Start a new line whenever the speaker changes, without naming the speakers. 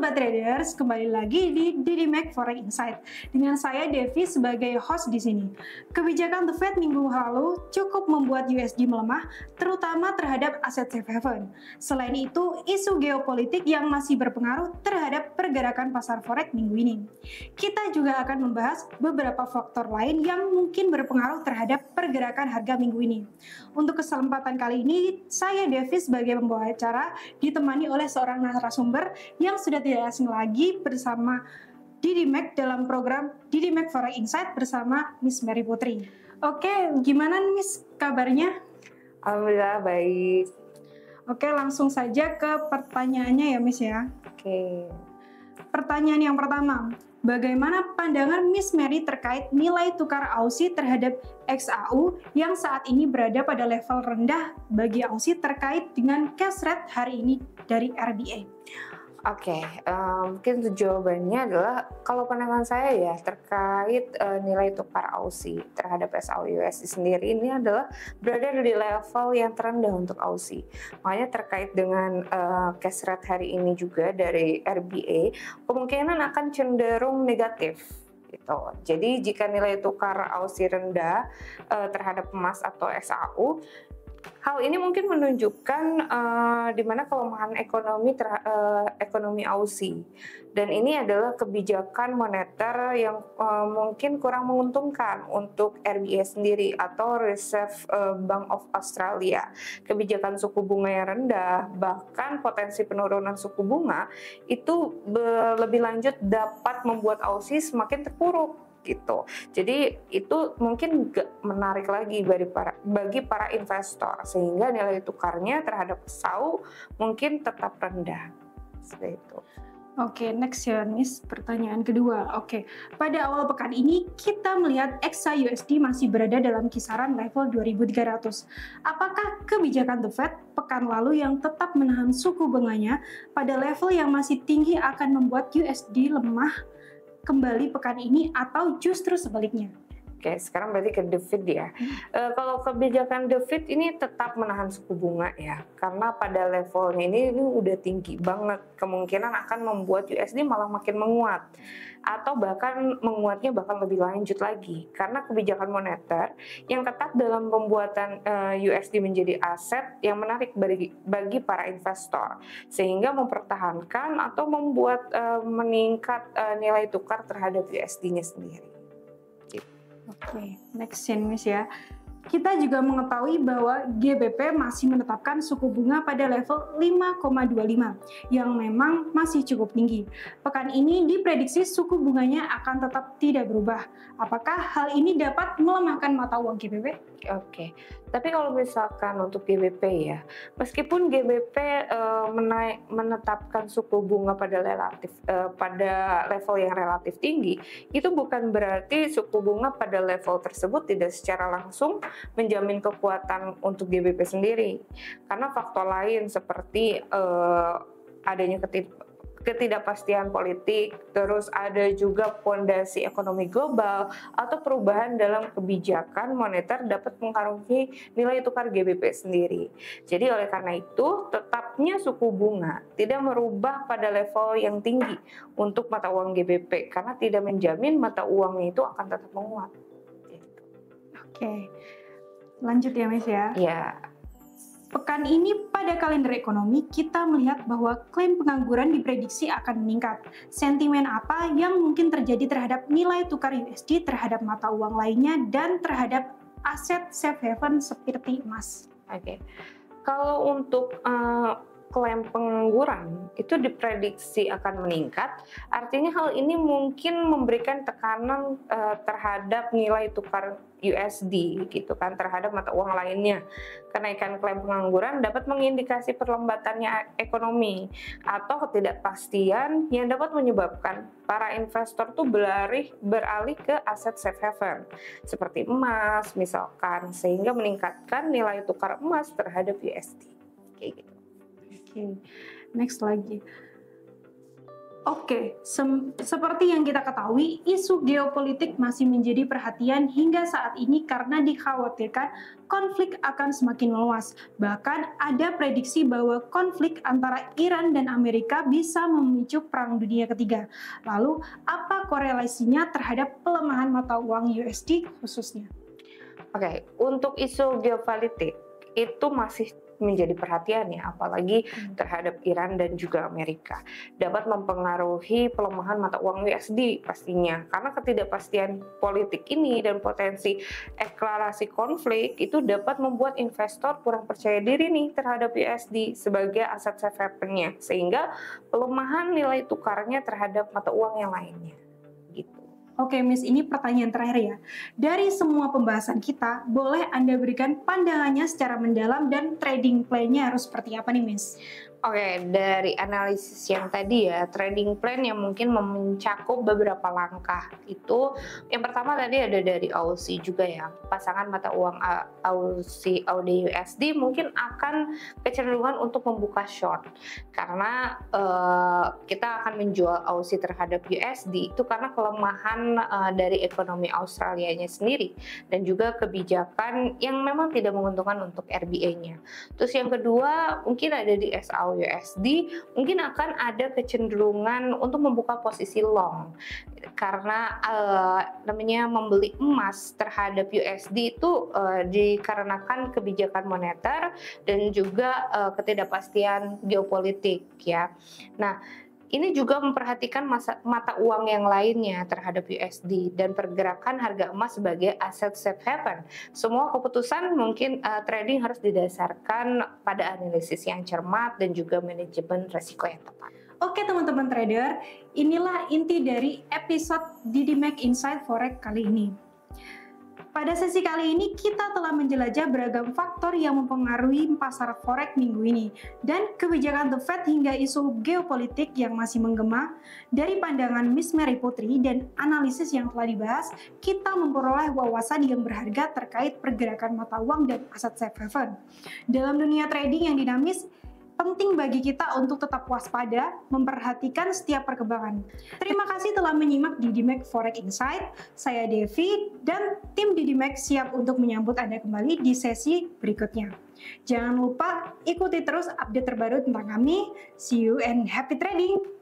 Sobat Traders, kembali lagi di DidiMac Forex Insight dengan saya Devi sebagai host di sini. Kebijakan The Fed minggu lalu cukup membuat USD melemah, terutama terhadap aset safe haven. Selain itu, isu geopolitik yang masih berpengaruh terhadap pergerakan pasar forex minggu ini. Kita juga akan membahas beberapa faktor lain yang mungkin berpengaruh terhadap pergerakan harga minggu ini. Untuk kesempatan kali ini, saya Devi sebagai pembawa acara ditemani oleh seorang narasumber yang sudah tidak asing lagi bersama DidiMac dalam program DidiMac Forex Insight bersama Miss Mary Putri. Oke, gimana Miss kabarnya?
Alhamdulillah baik.
Oke, langsung saja ke pertanyaannya ya Miss ya.
Oke.
Pertanyaan yang pertama, bagaimana pandangan Miss Mary terkait nilai tukar Aussie terhadap XAU yang saat ini berada pada level rendah bagi Aussie terkait dengan cash rate hari ini dari RBA?
Oke, mungkin jawabannya adalah kalau pandangan saya ya terkait nilai tukar Aussie terhadap SAU USD sendiri ini adalah berada di level yang terendah untuk Aussie. Makanya terkait dengan cash rate hari ini juga dari RBA kemungkinan akan cenderung negatif. Gitu. Jadi jika nilai tukar Aussie rendah terhadap emas atau SAU, hal ini mungkin menunjukkan di mana kelemahan ekonomi Aussie, dan ini adalah kebijakan moneter yang mungkin kurang menguntungkan untuk RBA sendiri atau Reserve Bank of Australia. Kebijakan suku bunga yang rendah, bahkan potensi penurunan suku bunga itu lebih lanjut dapat membuat Aussie semakin terpuruk. Gitu. Jadi itu mungkin gak menarik lagi bagi para investor, sehingga nilai tukarnya terhadap SAU mungkin tetap rendah. Seperti itu.
Oke, next ya Miss, pertanyaan kedua. Oke, pada awal pekan ini kita melihat XAUSD masih berada dalam kisaran level 2.300. Apakah kebijakan The Fed pekan lalu yang tetap menahan suku bunganya pada level yang masih tinggi akan membuat USD lemah kembali pekan ini atau justru sebaliknya?
Oke, sekarang berarti ke The Fed ya. Kalau kebijakan The Fed ini tetap menahan suku bunga ya, karena pada levelnya ini udah tinggi banget, kemungkinan akan membuat USD malah makin menguat, atau bahkan menguatnya bahkan lebih lanjut lagi, karena kebijakan moneter yang ketat dalam pembuatan USD menjadi aset yang menarik bagi para investor, sehingga mempertahankan atau membuat meningkat nilai tukar terhadap USD-nya sendiri.
Oke, next Miss ya. Kita juga mengetahui bahwa GBP masih menetapkan suku bunga pada level 5,25 yang memang masih cukup tinggi. Pekan ini diprediksi suku bunganya akan tetap tidak berubah. Apakah hal ini dapat melemahkan mata uang GBP?
Oke, tapi kalau misalkan untuk GBP ya, meskipun GBP menetapkan suku bunga pada level yang relatif tinggi, itu bukan berarti suku bunga pada level tersebut tidak secara langsung menjamin kekuatan untuk GBP sendiri, karena faktor lain seperti adanya ketidakpastian politik, terus ada juga fondasi ekonomi global atau perubahan dalam kebijakan moneter dapat mengaruhi nilai tukar GBP sendiri. Jadi oleh karena itu, tetapnya suku bunga tidak merubah pada level yang tinggi untuk mata uang GBP karena tidak menjamin mata uangnya itu akan tetap menguat.
Oke, lanjut ya Miss ya.
Ya.
Pekan ini pada kalender ekonomi kita melihat bahwa klaim pengangguran diprediksi akan meningkat. Sentimen apa yang mungkin terjadi terhadap nilai tukar USD terhadap mata uang lainnya dan terhadap aset safe haven seperti emas?
Oke. Kalau untuk klaim pengangguran itu diprediksi akan meningkat, artinya hal ini mungkin memberikan tekanan terhadap nilai tukar USD gitu kan terhadap mata uang lainnya. Kenaikan klaim pengangguran dapat mengindikasi perlambatannya ekonomi atau ketidakpastian yang dapat menyebabkan para investor tuh beralih ke aset safe haven seperti emas misalkan, sehingga meningkatkan nilai tukar emas terhadap USD kayak gitu.
Oke, next lagi. Oke, seperti yang kita ketahui, isu geopolitik masih menjadi perhatian hingga saat ini karena dikhawatirkan konflik akan semakin meluas. Bahkan ada prediksi bahwa konflik antara Iran dan Amerika bisa memicu Perang Dunia Ketiga. Lalu, apa korelasinya terhadap pelemahan mata uang USD khususnya?
Oke, untuk isu geopolitik itu masih menjadi perhatian ya, apalagi terhadap Iran dan juga Amerika. Dapat mempengaruhi pelemahan mata uang USD pastinya, karena ketidakpastian politik ini dan potensi eskalasi konflik itu dapat membuat investor kurang percaya diri nih terhadap USD sebagai aset safe haven-nya, sehingga pelemahan nilai tukarnya terhadap mata uang yang lainnya. Gitu.
Oke, Miss, ini pertanyaan terakhir ya. Dari semua pembahasan kita, boleh Anda berikan pandangannya secara mendalam dan trading plan-nya harus seperti apa nih, Miss?
Oke, dari analisis yang tadi ya, trading plan yang mungkin mencakup beberapa langkah itu, yang pertama tadi ada dari AUD juga ya, pasangan mata uang AUD USD mungkin akan kecenderungan untuk membuka short, karena kita akan menjual AUD terhadap USD itu karena kelemahan dari ekonomi Australianya sendiri dan juga kebijakan yang memang tidak menguntungkan untuk RBA-nya. Terus yang kedua mungkin ada di SAU-USD, mungkin akan ada kecenderungan untuk membuka posisi long karena namanya membeli emas terhadap USD itu dikarenakan kebijakan moneter dan juga ketidakpastian geopolitik ya. Nah, ini juga memperhatikan mata uang yang lainnya terhadap USD dan pergerakan harga emas sebagai aset safe haven. Semua keputusan mungkin trading harus didasarkan pada analisis yang cermat dan juga manajemen risiko yang tepat.
Oke teman-teman trader, inilah inti dari episode DidiMac Insight Forex kali ini. Pada sesi kali ini kita telah menjelajah beragam faktor yang mempengaruhi pasar forex minggu ini dan kebijakan The Fed hingga isu geopolitik yang masih menggema. Dari pandangan Miss Mary Putri dan analisis yang telah dibahas, kita memperoleh wawasan yang berharga terkait pergerakan mata uang dan aset safe haven. Dalam dunia trading yang dinamis, penting bagi kita untuk tetap waspada, memperhatikan setiap perkembangan. Terima kasih telah menyimak DidiMac Forex Insight. Saya Devi dan tim DidiMac siap untuk menyambut Anda kembali di sesi berikutnya. Jangan lupa ikuti terus update terbaru tentang kami. See you and happy trading!